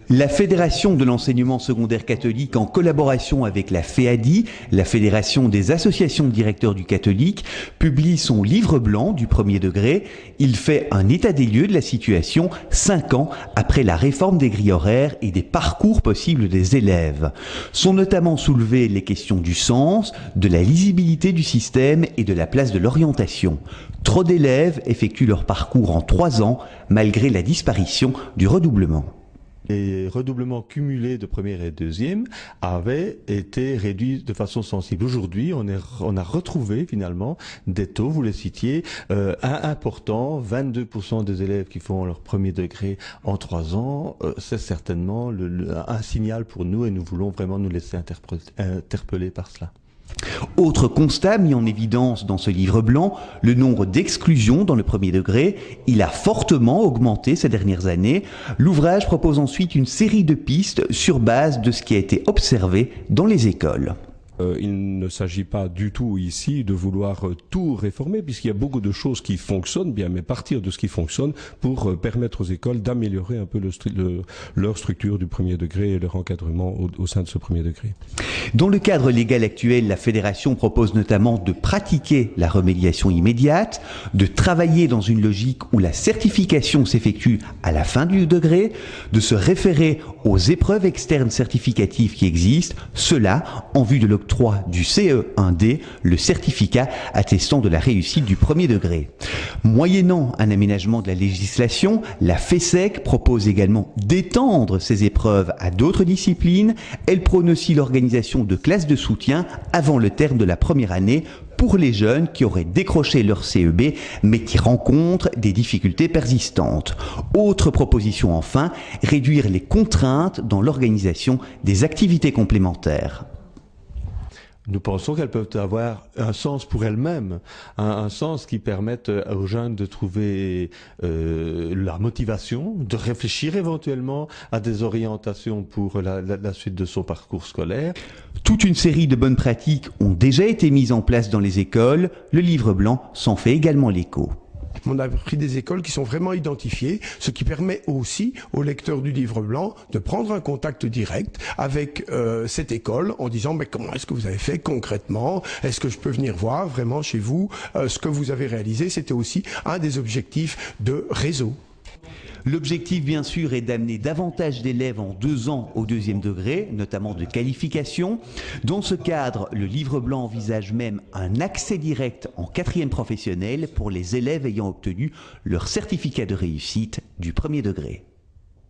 La Fédération de l'enseignement secondaire catholique, en collaboration avec la FEADI, la Fédération des associations de directeurs du catholique, publie son livre blanc du premier degré. Il fait un état des lieux de la situation 5 ans après la réforme des grilles horaires et des parcours possibles des élèves. Sont notamment soulevées les questions du sens, de la lisibilité du système et de la place de l'orientation. Trop d'élèves effectuent leur parcours en 3 ans malgré la disparition du redoublement. Les redoublements cumulés de première et deuxième avaient été réduits de façon sensible. Aujourd'hui, on a retrouvé finalement des taux, vous les citiez, importants, 22% des élèves qui font leur premier degré en 3 ans. C'est certainement un signal pour nous et nous voulons vraiment nous laisser interpeller par cela. Autre constat mis en évidence dans ce livre blanc, le nombre d'exclusions dans le premier degré. Il a fortement augmenté ces dernières années. L'ouvrage propose ensuite une série de pistes sur base de ce qui a été observé dans les écoles. Il ne s'agit pas du tout ici de vouloir tout réformer, puisqu'il y a beaucoup de choses qui fonctionnent bien, mais partir de ce qui fonctionne pour permettre aux écoles d'améliorer un peu leur structure du premier degré et leur encadrement au sein de ce premier degré. Dans le cadre légal actuel, la Fédération propose notamment de pratiquer la remédiation immédiate, de travailler dans une logique où la certification s'effectue à la fin du degré, de se référer aux épreuves externes certificatives qui existent, cela en vue de l'octroi du CE1D, le certificat attestant de la réussite du premier degré. Moyennant un aménagement de la législation, la FESEC propose également d'étendre ces épreuves à d'autres disciplines. Elle prône aussi l'organisation de classes de soutien avant le terme de la première année pour les jeunes qui auraient décroché leur CEB mais qui rencontrent des difficultés persistantes. Autre proposition enfin, réduire les contraintes dans l'organisation des activités complémentaires. Nous pensons qu'elles peuvent avoir un sens pour elles-mêmes, un sens qui permette aux jeunes de trouver la motivation, de réfléchir éventuellement à des orientations pour la suite de son parcours scolaire. Toute une série de bonnes pratiques ont déjà été mises en place dans les écoles. Le livre blanc s'en fait également l'écho. On a pris des écoles qui sont vraiment identifiées, ce qui permet aussi aux lecteurs du livre blanc de prendre un contact direct avec cette école en disant mais comment est-ce que vous avez fait concrètement, est-ce que je peux venir voir vraiment chez vous ce que vous avez réalisé. C'était aussi un des objectifs de réseau. L'objectif, bien sûr, est d'amener davantage d'élèves en 2 ans au deuxième degré, notamment de qualification. Dans ce cadre, le livre blanc envisage même un accès direct en 4e professionnel pour les élèves ayant obtenu leur certificat de réussite du premier degré.